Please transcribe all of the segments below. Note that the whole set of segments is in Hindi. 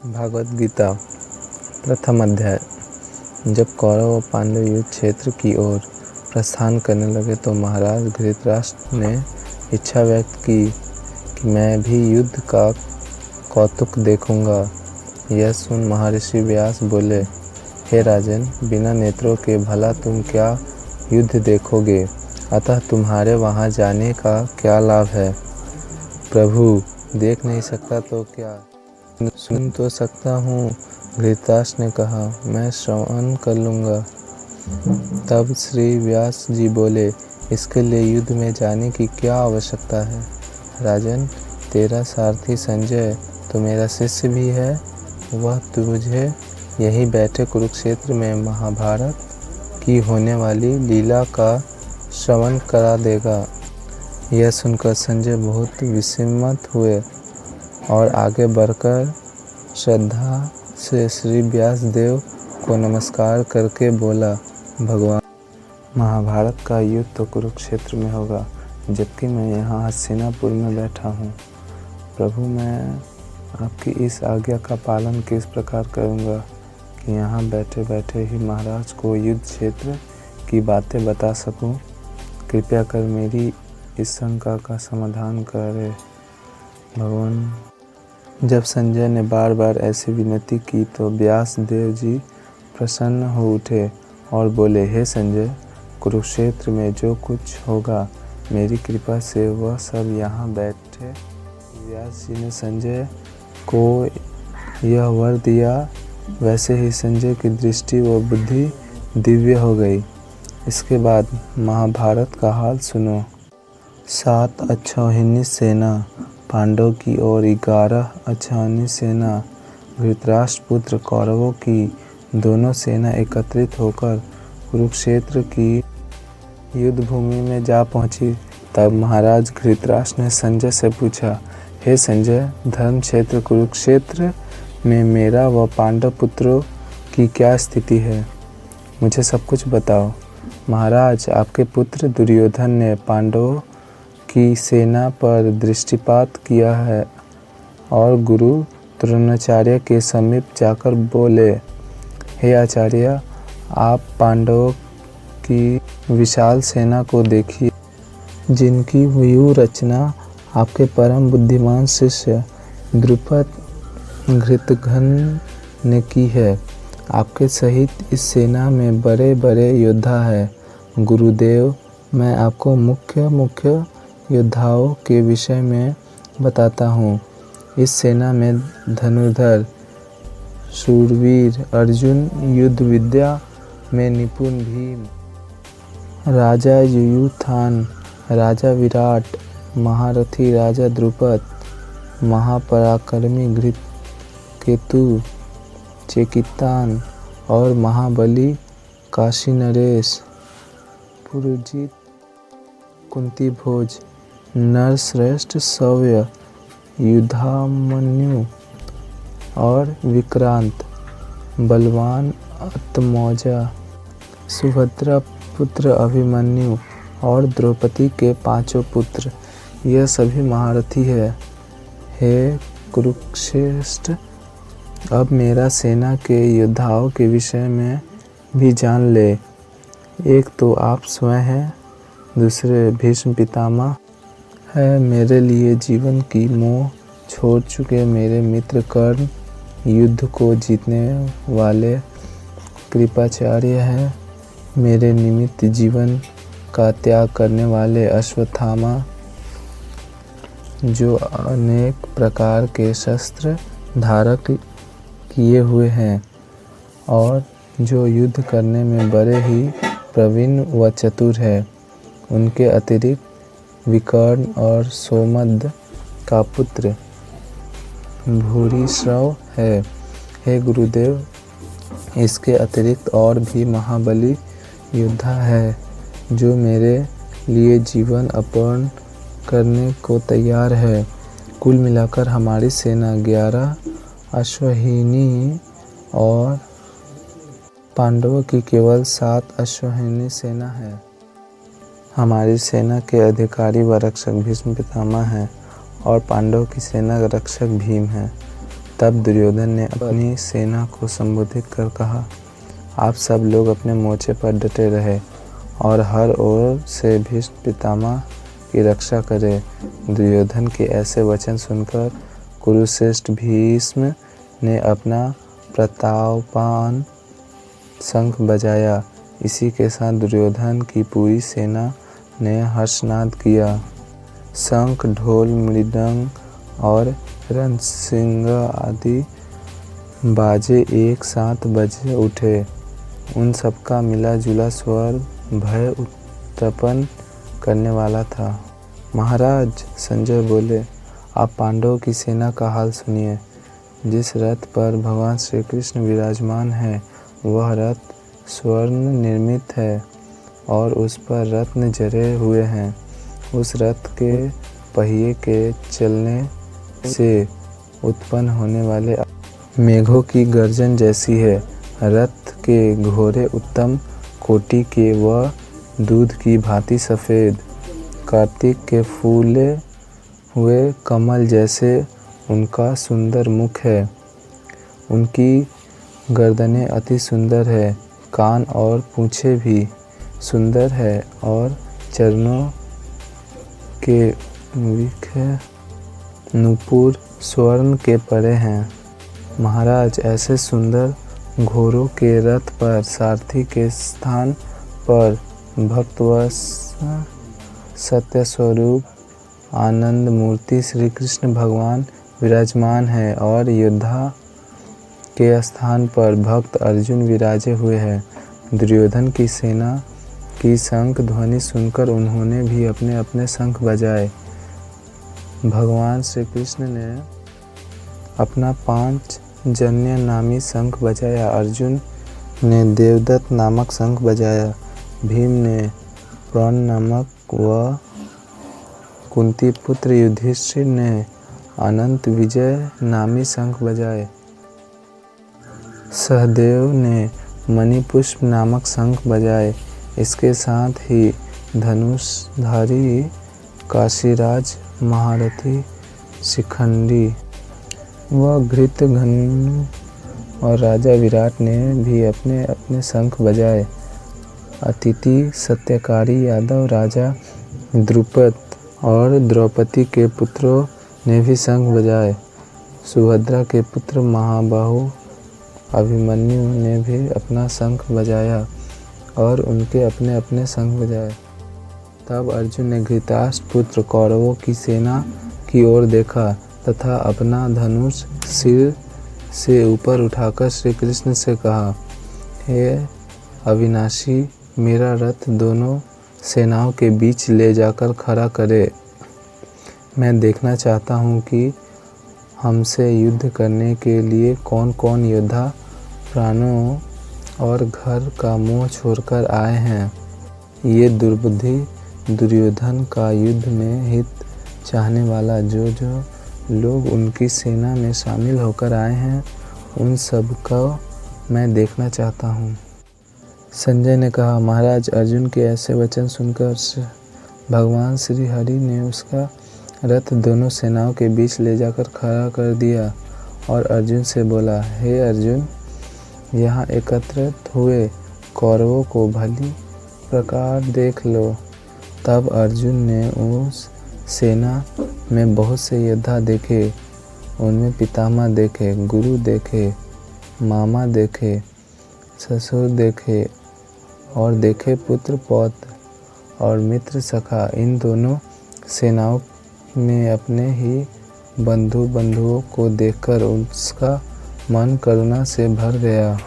भागवत गीता प्रथम अध्याय। जब कौरव और पांडव युद्ध क्षेत्र की ओर प्रस्थान करने लगे तो महाराज धृतराष्ट्र ने इच्छा व्यक्त की कि मैं भी युद्ध का कौतुक देखूंगा। यह सुन महर्षि व्यास बोले, हे राजन, बिना नेत्रों के भला तुम क्या युद्ध देखोगे? अतः तुम्हारे वहां जाने का क्या लाभ है? प्रभु, देख नहीं सकता तो क्या सुन तो सकता हूँ। धृतराष्ट्र ने कहा, मैं श्रवण कर लूँगा। तब श्री व्यास जी बोले, इसके लिए युद्ध में जाने की क्या आवश्यकता है? राजन, तेरा सारथी संजय तो मेरा शिष्य भी है। वह तुझे यहीं बैठे कुरुक्षेत्र में महाभारत की होने वाली लीला का श्रवण करा देगा। यह सुनकर संजय बहुत विस्मित हुए और आगे बढ़कर श्रद्धा से श्री व्यास देव को नमस्कार करके बोला, भगवान, महाभारत का युद्ध तो कुरुक्षेत्र में होगा, जबकि मैं यहाँ हस्तिनापुर में बैठा हूँ। प्रभु, मैं आपकी इस आज्ञा का पालन किस प्रकार करूँगा कि यहाँ बैठे बैठे ही महाराज को युद्ध क्षेत्र की बातें बता सकूँ? कृपया कर मेरी इस शंका का समाधान करे भगवान। जब संजय ने बार बार ऐसी विनती की तो व्यास देव जी प्रसन्न हो उठे और बोले, हे संजय, कुरुक्षेत्र में जो कुछ होगा मेरी कृपा से वह सब यहाँ बैठे। व्यास जी ने संजय को यह वर दिया। वैसे ही संजय की दृष्टि व बुद्धि दिव्य हो गई। इसके बाद महाभारत का हाल सुनो। 7 अक्षौहिणी सेना पांडवों की और 11 अक्षौहिणी सेना धृतराष्ट्र पुत्र कौरवों की दोनों सेना एकत्रित होकर कुरुक्षेत्र की युद्ध भूमि में जा पहुंची। तब महाराज धृतराष्ट्र ने संजय से पूछा, हे संजय, धर्म क्षेत्र कुरुक्षेत्र में मेरा व पांडव पुत्रों की क्या स्थिति है? मुझे सब कुछ बताओ। महाराज, आपके पुत्र दुर्योधन ने पांडवों की सेना पर दृष्टिपात किया है और गुरु द्रोणाचार्य के समीप जाकर बोले, हे आचार्य, आप पांडवों की विशाल सेना को देखिए, जिनकी व्यूह रचना आपके परम बुद्धिमान शिष्य द्रुपद घृतघ्न ने की है। आपके सहित इस सेना में बड़े बड़े योद्धा हैं। गुरुदेव, मैं आपको मुख्य योद्धाओं के विषय में बताता हूँ। इस सेना में धनुर्धर शूरवीर अर्जुन, युद्ध विद्या में निपुण भीम, राजा युयुत्थान, राजा विराट, महारथी राजा द्रुपद, महापराक्रमी घृतकेतु, चेकितान और महाबली काशी नरेश, पुरुजित, कुंती भोज, नरश्रेष्ठ शौर्य, युधामन्यु और विक्रांत, बलवान अत्मौजा, सुभद्रा पुत्र अभिमन्यु और द्रौपदी के 5 पुत्र, यह सभी महारथी है। हे कुरुक्षेत्र, अब मेरा सेना के योद्धाओं के विषय में भी जान ले। एक तो आप स्वयं हैं, दूसरे भीष्म पितामह है, मेरे लिए जीवन की मोह छोड़ चुके मेरे मित्र कर्ण, युद्ध को जीतने वाले कृपाचार्य हैं, मेरे निमित्त जीवन का त्याग करने वाले अश्वत्थामा, जो अनेक प्रकार के शस्त्र धारक किए हुए हैं और जो युद्ध करने में बड़े ही प्रवीण व चतुर है। उनके अतिरिक्त विकर्ण और सोमद का पुत्र भूरिश्रव है। हे गुरुदेव, इसके अतिरिक्त और भी महाबली योद्धा है जो मेरे लिए जीवन अर्पण करने को तैयार है। कुल मिलाकर हमारी सेना 11 अश्वहिनी और पांडवों की केवल 7 अश्वहिनी सेना है। हमारी सेना के अधिकारी व रक्षक भीष्म पितामह हैं और पांडवों की सेना रक्षक भीम है। तब दुर्योधन ने अपनी सेना को संबोधित कर कहा, आप सब लोग अपने मोर्चे पर डटे रहे और हर ओर से भीष्म पितामह की रक्षा करें। दुर्योधन के ऐसे वचन सुनकर कुरुश्रेष्ठ भीष्म ने अपना प्रतापवान शंख बजाया। इसी के साथ दुर्योधन की पूरी सेना ने हर्षनाद किया। शंख, ढोल, मृदंग और रणसिंगा आदि बाजे एक साथ बज उठे। उन सबका मिला जुला स्वर भय उत्पन्न करने वाला था। महाराज, संजय बोले, आप पांडवों की सेना का हाल सुनिए। जिस रथ पर भगवान श्री कृष्ण विराजमान है वह रथ स्वर्ण निर्मित है और उस पर रत्न जड़े हुए हैं। उस रथ के पहिए के चलने से उत्पन्न होने वाले मेघों की गर्जन जैसी है। रथ के घोड़े उत्तम कोटि के व दूध की भांति सफ़ेद, कार्तिक के फूले हुए कमल जैसे उनका सुंदर मुख है। उनकी गर्दनें अति सुंदर है, कान और पूँछें भी सुंदर है और चरणों के नूपुर स्वर्ण के पड़े हैं। महाराज, ऐसे सुंदर घोड़ों के रथ पर सारथी के स्थान पर भक्तवश सत्य स्वरूप आनंद मूर्ति श्री कृष्ण भगवान विराजमान है और योद्धा के स्थान पर भक्त अर्जुन विराजे हुए हैं। दुर्योधन की सेना की शंख ध्वनि सुनकर उन्होंने भी अपने अपने शंख बजाए। भगवान श्री कृष्ण ने अपना पांचजन्य नामी शंख बजाया। अर्जुन ने देवदत्त नामक शंख बजाया। भीम ने प्रण नामक व कुंती पुत्र युधिष्ठिर ने अनंत विजय नामी शंख बजाए। सहदेव ने मणिपुष्प नामक शंख बजाए। इसके साथ ही धनुषधारी काशीराज, महारथी शिखंडी व घृतघनु और राजा विराट ने भी अपने अपने शंख बजाए। अतिथि सत्यकारी यादव राजा द्रुपद और द्रौपदी के पुत्रों ने भी शंख बजाए। सुभद्रा के पुत्र महाबाहु अभिमन्यु ने भी अपना शंख बजाया और उनके अपने अपने शंख बजाए। तब अर्जुन ने धृतराष्ट्र पुत्र कौरवों की सेना की ओर देखा तथा अपना धनुष सिर से ऊपर उठाकर श्री कृष्ण से कहा, हे अविनाशी, मेरा रथ दोनों सेनाओं के बीच ले जाकर खड़ा करे। मैं देखना चाहता हूँ कि हमसे युद्ध करने के लिए कौन कौन योद्धा प्राणों और घर का मोह छोड़कर आए हैं। ये दुर्बुद्धि दुर्योधन का युद्ध में हित चाहने वाला जो लोग उनकी सेना में शामिल होकर आए हैं, उन सब को मैं देखना चाहता हूँ। संजय ने कहा, महाराज, अर्जुन के ऐसे वचन सुनकर भगवान श्री हरि ने उसका रथ दोनों सेनाओं के बीच ले जाकर खड़ा कर दिया और अर्जुन से बोला, हे अर्जुन, यहाँ एकत्रित हुए कौरवों को भली प्रकार देख लो। तब अर्जुन ने उस सेना में बहुत से योद्धा देखे। उनमें पितामह देखे, गुरु देखे, मामा देखे, ससुर देखे और देखे पुत्र पौत्र और मित्र सखा। इन दोनों सेनाओं में अपने ही बंधुओं को देखकर उसका मन करुणा से भर गया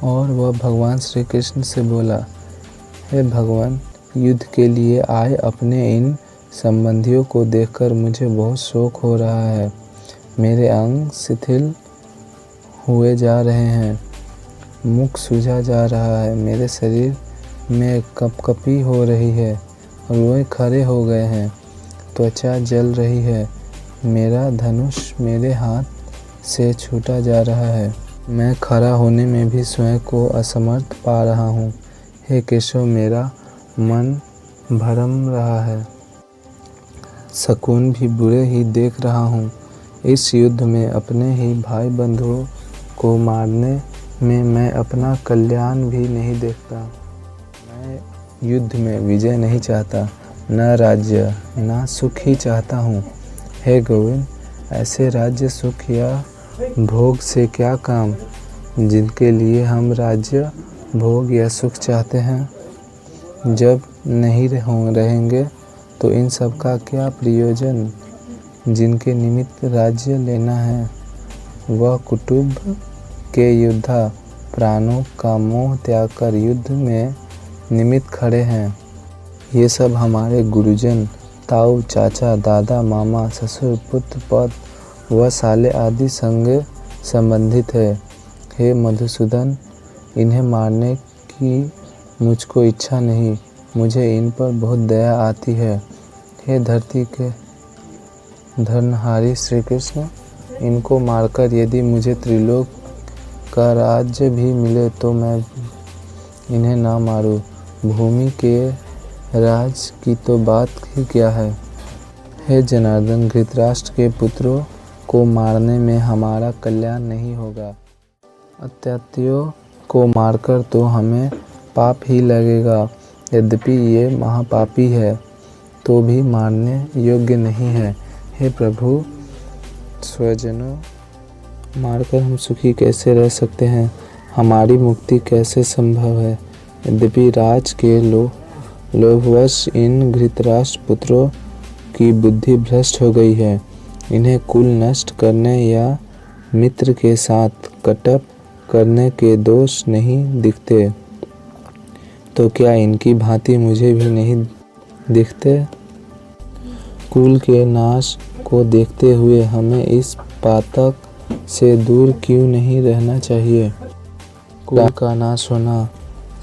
और वह भगवान श्री कृष्ण से बोला, हे भगवान, युद्ध के लिए आए अपने इन संबंधियों को देखकर मुझे बहुत शोक हो रहा है। मेरे अंग शिथिल हुए जा रहे हैं, मुख सूझा जा रहा है, मेरे शरीर में कपकपी हो रही है, रोए खड़े हो गए हैं, त्वचा जल रही है, मेरा धनुष मेरे हाथ से छूटा जा रहा है, मैं खड़ा होने में भी स्वयं को असमर्थ पा रहा हूँ। हे केशव, मेरा मन भरम रहा है, शकुन भी बुरे ही देख रहा हूँ। इस युद्ध में अपने ही भाई बंधुओं को मारने में मैं अपना कल्याण भी नहीं देखता। मैं युद्ध में विजय नहीं चाहता, न राज्य न सुख ही चाहता हूँ। हे गोविंद, ऐसे राज्य सुख या भोग से क्या काम, जिनके लिए हम राज्य भोग या सुख चाहते हैं। जब नहीं रहेंगे तो इन सब का क्या प्रयोजन। जिनके निमित्त राज्य लेना है वह कुटुंब के योद्धा प्राणों का मोह त्याग कर युद्ध में निमित्त खड़े हैं। ये सब हमारे गुरुजन, ताऊ, चाचा, दादा, मामा, ससुर, पुत्र, पौत्र व साले आदि संग संबंधित है। हे मधुसूदन, इन्हें मारने की मुझको इच्छा नहीं, मुझे इन पर बहुत दया आती है। हे धरती के धर्महारी श्री कृष्ण, इनको मारकर यदि मुझे त्रिलोक का राज्य भी मिले तो मैं इन्हें ना मारूं। भूमि के राज की तो बात ही क्या है। हे जनार्दन, धृतराष्ट्र के पुत्रों को मारने में हमारा कल्याण नहीं होगा। अत्यात्तियों को मारकर तो हमें पाप ही लगेगा। यद्यपि ये महापापी है तो भी मारने योग्य नहीं है। हे प्रभु, स्वजनों मारकर हम सुखी कैसे रह सकते हैं, हमारी मुक्ति कैसे संभव है। यद्यपि राज के लोभवश इन धृतराष्ट्र पुत्रों की बुद्धि भ्रष्ट हो गई है। इन्हें कुल नष्ट करने या मित्र के साथ कटप करने के दोष नहीं दिखते, तो क्या इनकी भांति मुझे भी नहीं दिखते। कुल के नाश को देखते हुए हमें इस पातक से दूर क्यों नहीं रहना चाहिए। कुल का नाश होना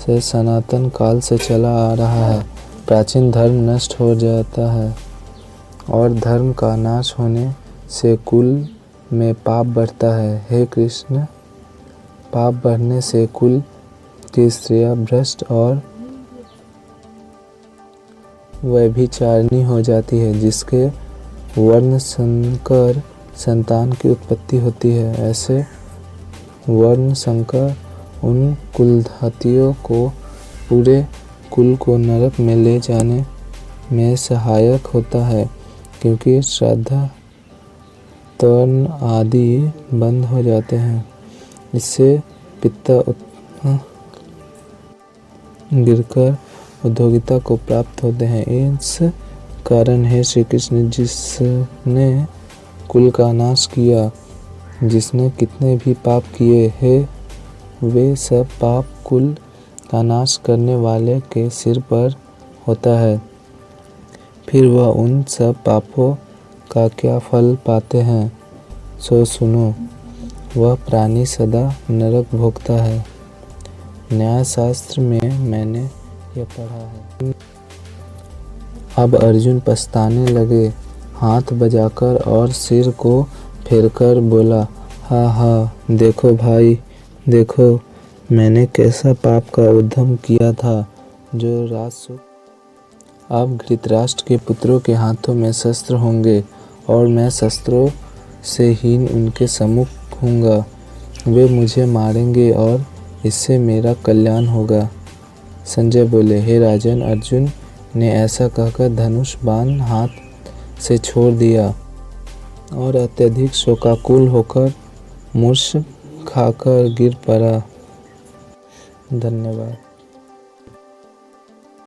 से सनातन काल से चला आ रहा है। प्राचीन धर्म नष्ट हो जाता है और धर्म का नाश होने से कुल में पाप बढ़ता है। हे कृष्ण, पाप बढ़ने से कुल की स्त्रियां भ्रष्ट और व्यभिचारिणी हो जाती है, जिसके वर्ण संकर संतान की उत्पत्ति होती है। ऐसे वर्ण संकर उन कुलघातियों को पूरे कुल को नरक में ले जाने में सहायक होता है, क्योंकि श्राद्ध तर्पण आदि बंद हो जाते हैं। इससे पित्त गिरकर उद्योगिता को प्राप्त होते हैं। इस कारण है श्री कृष्ण, जिसने कुल का नाश किया, जिसने कितने भी पाप किए हैं, वे सब पाप कुल का नाश करने वाले के सिर पर होता है। फिर वह उन सब पापों का क्या फल पाते हैं, सो सुनो। वह प्राणी सदा नरक भोगता है। न्याय शास्त्र में मैंने यह पढ़ा है। अब अर्जुन पछताने लगे, हाथ बजाकर और सिर को फेरकर बोला, हा हा, देखो भाई, देखो मैंने कैसा पाप का उद्यम किया था, जो राजसुख। अब धृतराष्ट्र के पुत्रों के हाथों में शस्त्र होंगे और मैं शस्त्रों से हीन उनके सम्मुख हूँगा। वे मुझे मारेंगे और इससे मेरा कल्याण होगा। संजय बोले, हे राजन, अर्जुन ने ऐसा कहकर धनुष बाण हाथ से छोड़ दिया और अत्यधिक शोकाकुल होकर मूर्छ खाकर गिर पड़ा। धन्यवाद।